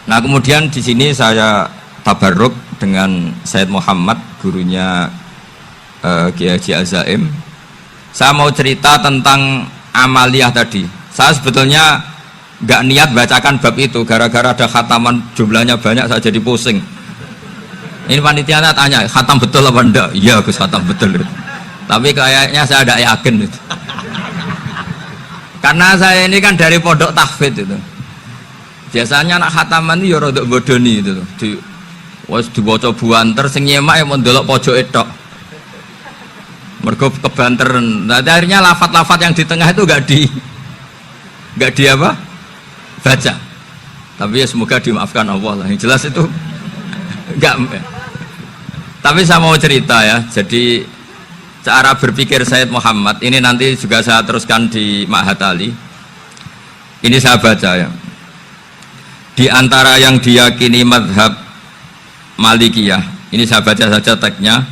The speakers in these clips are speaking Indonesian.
Nah kemudian di sini saya tabarruk dengan Sayyid Muhammad, gurunya Kiai Haji Azaim. Saya mau cerita tentang amaliyah tadi. Saya sebetulnya nggak niat bacakan bab itu, gara-gara ada khataman jumlahnya banyak saya jadi pusing. Ini panitianya tanya, khatam betul apa enggak? Iya Gus, khatam betul. Tapi kayaknya saya tidak yakin itu. Karena saya ini kan dari pondok tahfidz itu. Biasanya anak khataman itu ya rodok bodoni itu. Wes dibaca buanter sing nyemak ya mendelok pojoke tok. Mergo kebanteran. Nah, akhirnya lafat-lafat yang di tengah itu enggak di apa? Baca. Tapi ya semoga dimaafkan Allah lah. Yang jelas itu enggak. Tapi saya mau cerita ya. Jadi cara berpikir Sayyid Muhammad ini nanti juga saya teruskan di Ma'had Ali. Ini saya baca ya. Di antara yang diyakini madhab Malikiyah, ini saya baca saja teksnya.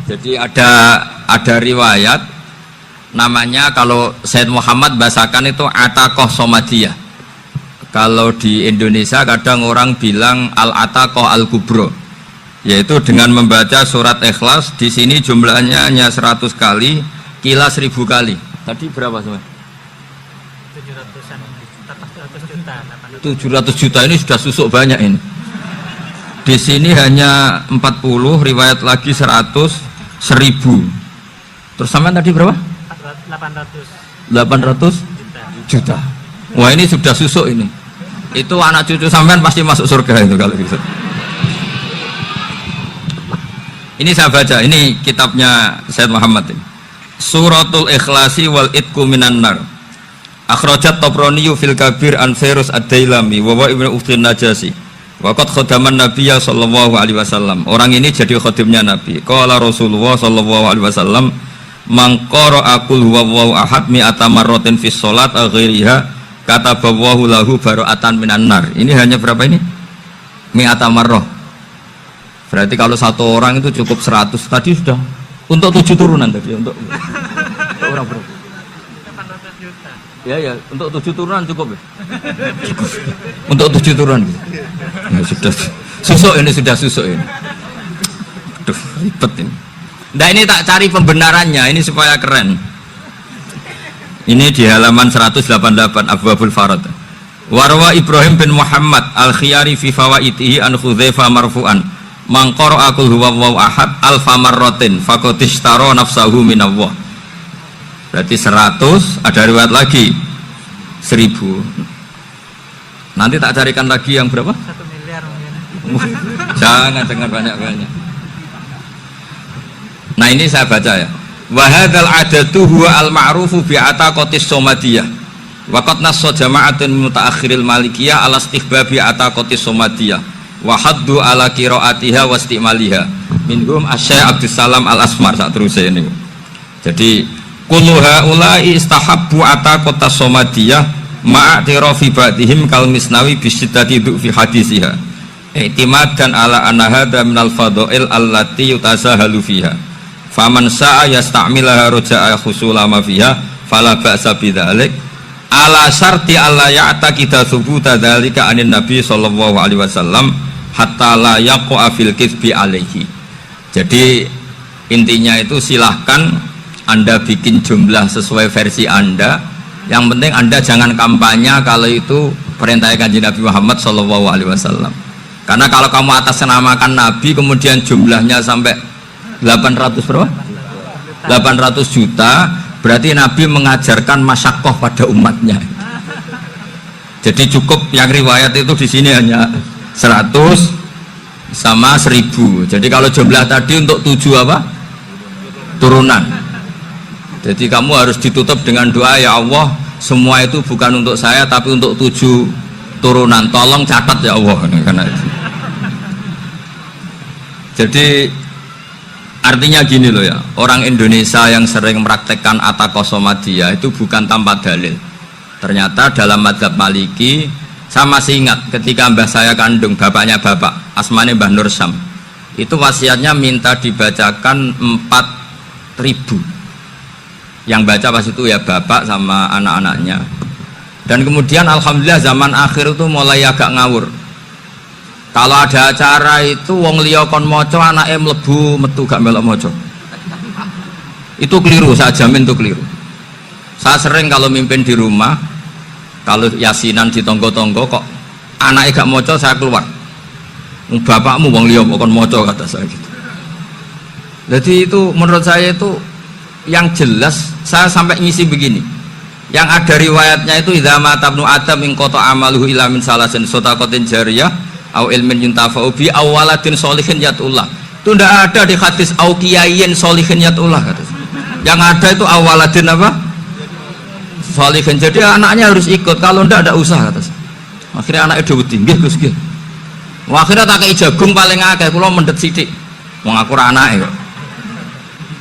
Jadi ada riwayat namanya, kalau Sayyid Muhammad bahasakan itu Ataqoh Somadiyah. Kalau di Indonesia kadang orang bilang Al-Ataqoh Al-Kubro, yaitu dengan membaca surat Ikhlas. Di sini jumlahnya hanya 100 kali, Kila 1000 kali. Tadi berapa semua? 700 juta. Ini sudah susuk banyak ini. Di sini hanya 40, riwayat lagi 100, 1000. Terus sampai tadi berapa? 800 juta. Wah ini sudah susuk ini. Itu anak cucu sampean pasti masuk surga itu kalau gitu. Ini saya baca, ini kitabnya Sayyid Muhammad ini. Suratul Ikhlasi wal Itqu minan nar. Akhrajat Tabrani fil Kabir an Fairuz ad-Dailami wa wa ibnu Uftin Najasi. Waqad khadaman Nabiyya sallallahu alaihi wasallam. Orang ini jadi khadimnya Nabi. Qala Rasulullah sallallahu alaihi wasallam, "Man qara'a qul huwallahu ahad mi'ata marratin fis shalat ghairiha kataballahu lahu bara'atan minan nar." Ini hanya berapa ini? Mi'ata marrah. Berarti kalau satu orang itu cukup 100. Tadi sudah untuk 7 turunan tadi, untuk orang berapa? 800 juta. Ya, untuk 7 turunan cukup ya? Cukup. Untuk 7 turunan. Ya, sudah susuk ini, sudah susuk ini. Aduh, ribet ini. Nah ini tak cari pembenarannya, ini supaya keren. Ini di halaman 188 Abwabul Farad. Warwa Ibrahim bin Muhammad Al-Khiyari fi fawaitihi an Hudzaifah marfu'an. Man qara'a qul huwallahu ahad alfa marratin faqad ishtara nafsahu minallah. Berarti 100, ada riwayat lagi 1000. Nanti tak carikan lagi yang berapa? 1 miliar mungkin. Jangan banyak-banyak. Nah ini saya baca ya. Wa hadzal adatu huwa al-ma'rufu bi ataqatis somadiyah. Wa qad nassa jama'atun mutaakhiril malikiyah ala istihbabi ataqatis somadiyah. Wa haddu ala qiraatiha wa istimaliha. Minhum Asy-Syaikh Abdus Salam Al-Asmar sak terusé ini. Jadi kullu haula'i istahabbu ataqatas somadiyah ma'atirafi ba'dihim kal misnawi bisiddati fi hadisiha. I'timadan ala anna hadza minal fadha'il allati yutasahalu fiha. Faman sa'a yasta'milaha raja'a khusula ma fiha fala ba'sa bidzalik ala syarti alla ya'taqida thubuta dzalika anin nabi sallallahu alaihi wasallam hatta la yaqa fil kitsbi alaihi. Jadi intinya itu silahkan Anda bikin jumlah sesuai versi Anda. Yang penting Anda jangan kampanye kalau itu perintah Kanjeng Nabi Muhammad sallallahu alaihi wasallam. Karena kalau kamu atasnamakan Nabi kemudian jumlahnya sampai 800 berapa? 800 juta, berarti Nabi mengajarkan masyaqqah pada umatnya. Jadi cukup yang riwayat itu di sini hanya 100 sama 1000. Jadi kalau jumlah tadi untuk 7 apa? Turunan. Jadi kamu harus ditutup dengan doa, ya Allah, semua itu bukan untuk saya tapi untuk 7 turunan. Tolong catat ya Allah. Karena itu. Jadi artinya gini loh ya, orang Indonesia yang sering mempraktekkan ataqoh somadiyah itu bukan tanpa dalil. Ternyata dalam mazhab Maliki, saya masih ingat ketika mbah saya kandung, bapaknya bapak, asmane Mbah Nur Syam, itu wasiatnya minta dibacakan 4000. Yang baca pas itu ya bapak sama anak-anaknya. Dan kemudian alhamdulillah zaman akhir itu mulai agak ngawur. Kalau ada acara itu wong liya kon maca anake mlebu metu gak melok maca. Itu keliru, saya jamin itu keliru. Saya sering kalau mimpin di rumah, kalau yasinan di tonggo-tonggo kok anaknya gak maca, saya keluar. Bapakmu wong liya kok kon maca, kata saya gitu. Jadi itu menurut saya itu yang jelas. Saya sampai ngisi begini, yang ada riwayatnya itu idza mata ibnu adam in qata amaluhu illa min salasin shadaqatin jariyah au ilmin yuntafa'u bi aw waladin sholihin yatullah. Itu tidak ada di hadis au kiyayin sholihin yatullah, kata. Yang ada itu awaladin apa? Sholihin. Jadi anaknya harus ikut, kalau tidak ada usah, kata. Akhirnya anaknya dawuh tinggi Gus nggih. Akhirnya tak kei jagung paling akeh, kula mendet sithik. Wong aku ra anake kok.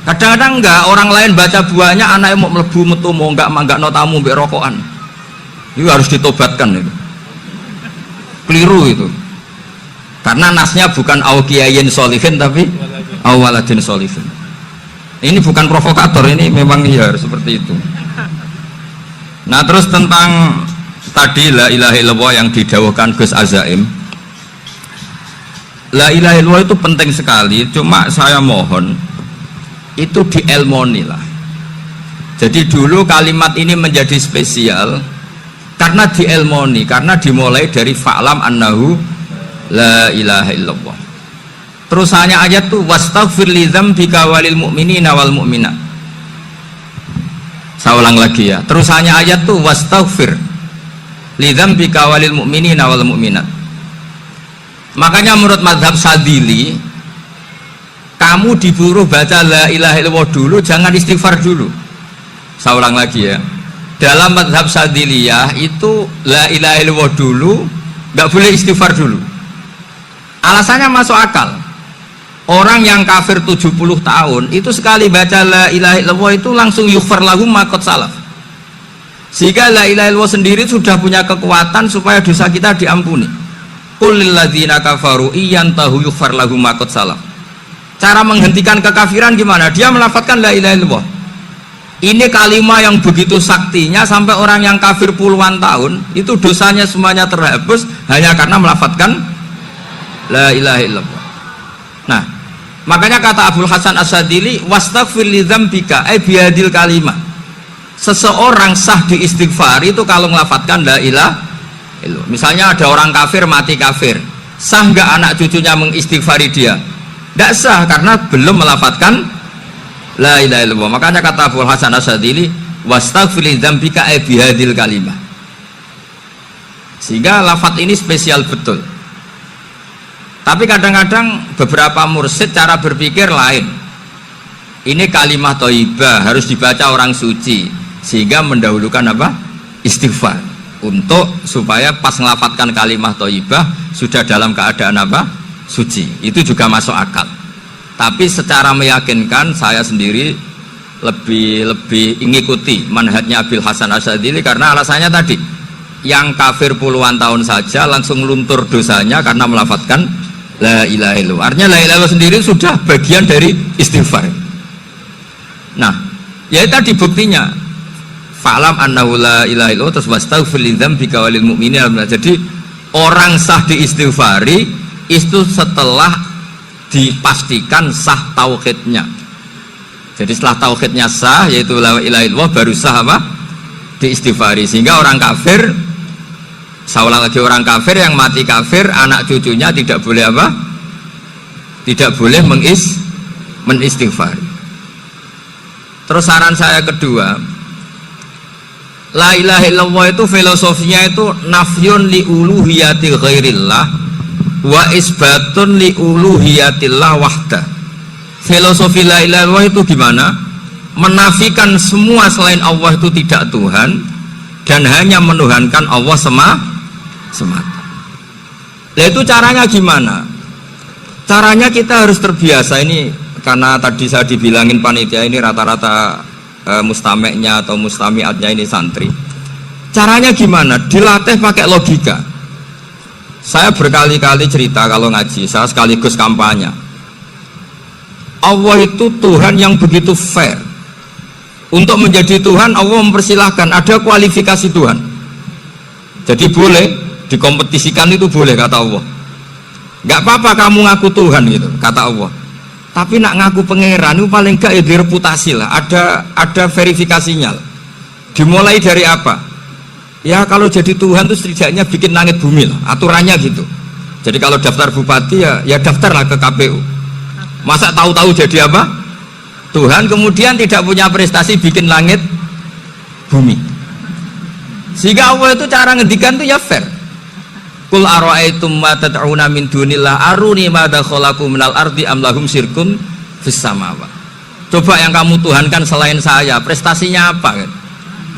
Kadang-kadang enggak, orang lain baca buahnya anaknya mau mlebu metu mau enggak no tamu mbek rokokan. Itu harus ditobatkan itu. Keliru itu. Karena nasnya bukan au kiyayin sholihin tapi au waladin sholihin. Ini bukan provokator, ini memang iya seperti itu. Nah, terus tentang tadi la ilaha illallah yang didawuhkan Gus Azaim. La ilaha illallah itu penting sekali, cuma saya mohon itu dielmoni lah. Jadi dulu kalimat ini menjadi spesial karena dielmoni, karena dimulai dari fa'lam annahu la ilaha illallah. Terusannya ayat tuh wastaghfir li dzambika walil mu'minina wal mu'minat. Saya ulang lagi ya. Terusannya ayat tuh wastaghfir li dzambika walil mu'minina wal mu'minat. Makanya menurut mazhab Sadili, kamu disuruh baca la ilaha illallah dulu, jangan istighfar dulu. Saya ulang lagi ya. Dalam mazhab Sadiliyah itu la ilaha illallah dulu, nggak boleh istighfar dulu. Alasannya masuk akal. Orang yang kafir 70 tahun itu sekali baca la ilaha illallah itu langsung yughfar lahum ma qad salaf. Sehingga la ilaha illallah sendiri sudah punya kekuatan supaya dosa kita diampuni. Qul lil ladzina kafaru iyantahu yughfar lahum ma qad salaf. Cara menghentikan kekafiran gimana? Dia melafadzkan la ilaha illallah. Ini kalimat yang begitu saktinya sampai orang yang kafir puluhan tahun itu dosanya semuanya terhapus hanya karena melafadzkan la ilaha illallah. Nah, makanya kata Abdul Hasan As-Sadili wastaghfir li dzambika ay bihadil kalimah. Seseorang sah diistighfar itu kalau melafadzkan la ilaha illallah. Misalnya ada orang kafir mati kafir, sah nggak anak cucunya mengistighfari dia? Tidak sah karena belum melafadzkan la ilaha illallah. Makanya kata Abdul Hasan As-Sadili wastaghfir li dzambika ay bihadil kalimah. Sehingga lafadz ini spesial betul. Tapi kadang-kadang beberapa mursyid cara berpikir lain. Ini kalimat thayyibah harus dibaca orang suci, sehingga mendahulukan apa? Istighfar. Untuk supaya pas ngelafatkan kalimat thayyibah sudah dalam keadaan apa? Suci. Itu juga masuk akal. Tapi secara meyakinkan saya sendiri lebih mengikuti manhajnya Abil Hasan As-Sadili karena alasannya tadi, yang kafir puluhan tahun saja langsung luntur dosanya karena melafatkan la ilaha illallah. Artinya la ilaha illallah sendiri sudah bagian dari istighfar. Nah, ya tadi buktinya fa'lam annahu la ilaha illallah terus wastaghfir li dzambika walil mu'minina. Jadi orang sah diistighfari itu setelah dipastikan sah tauhidnya. Jadi setelah tauhidnya sah yaitu la ilaha illallah baru sah apa? Diistighfari. Sehingga orang kafir, saya ulang lagi, orang kafir yang mati kafir anak cucunya tidak boleh apa? Tidak boleh menistighfari. Terus saran saya kedua, la ilaha illallah itu filosofinya itu nafyun li uluhiyati ghairillah wa isbatun li uluhiyatillah wahda. Filosofi la ilaha illallah itu gimana? Menafikan semua selain Allah itu tidak Tuhan dan hanya menuhankan Allah semata. Nah itu caranya gimana? Caranya kita harus terbiasa. Ini karena tadi saya dibilangin panitia ini rata-rata mustameknya atau mustamiatnya ini santri. Caranya gimana? Dilatih pakai logika. Saya berkali-kali cerita kalau ngaji, saya sekaligus kampanye. Allah itu Tuhan yang begitu fair. Untuk menjadi Tuhan Allah mempersilahkan, ada kualifikasi Tuhan. Jadi boleh dikompetisikan, itu boleh kata Allah. Nggak apa-apa kamu ngaku Tuhan gitu kata Allah. Tapi nak ngaku pangeran itu paling gak ya direputasi lah. Ada verifikasinya. Dimulai dari apa? Ya kalau jadi Tuhan itu setidaknya bikin langit bumi lah. Aturannya gitu. Jadi kalau daftar bupati ya daftarlah ke KPU. Masa tahu-tahu jadi apa? Tuhan kemudian tidak punya prestasi bikin langit bumi. Sehingga Allah itu cara ngendikan itu ya fair. Qul ara'aitum ma tad'una min dunillah aruni madza khalaqu minal ardi am lahum syirkun fis samawat. Coba yang kamu tuhankan selain saya, prestasinya apa kan?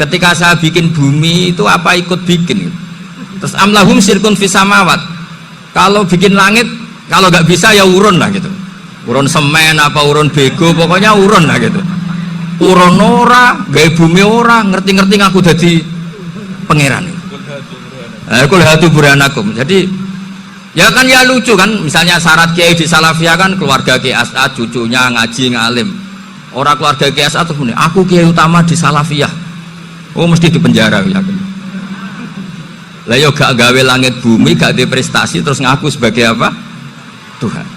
Ketika saya bikin bumi itu apa ikut bikin? Terus am lahum syirkun fis samawat. Kalau bikin langit, kalau nggak bisa ya urun lah gitu. Urun semen apa urun bego, pokoknya urun lah gitu. Urun ora, gawe bumi ora, ngerti-ngerti ngaku dadi pangeran. Kul hatu burhanakum. Jadi ya kan ya lucu kan, misalnya syarat kiai di Salafiyah kan keluarga Kiai As'ad, cucunya ngaji ngalim. Orang keluarga Kiai As'ad tuh aku kiai utama di Salafiyah. Oh mesti di penjara ya. Lah yo gak gawe langit bumi, gak ada prestasi terus ngaku sebagai apa? Tuhan.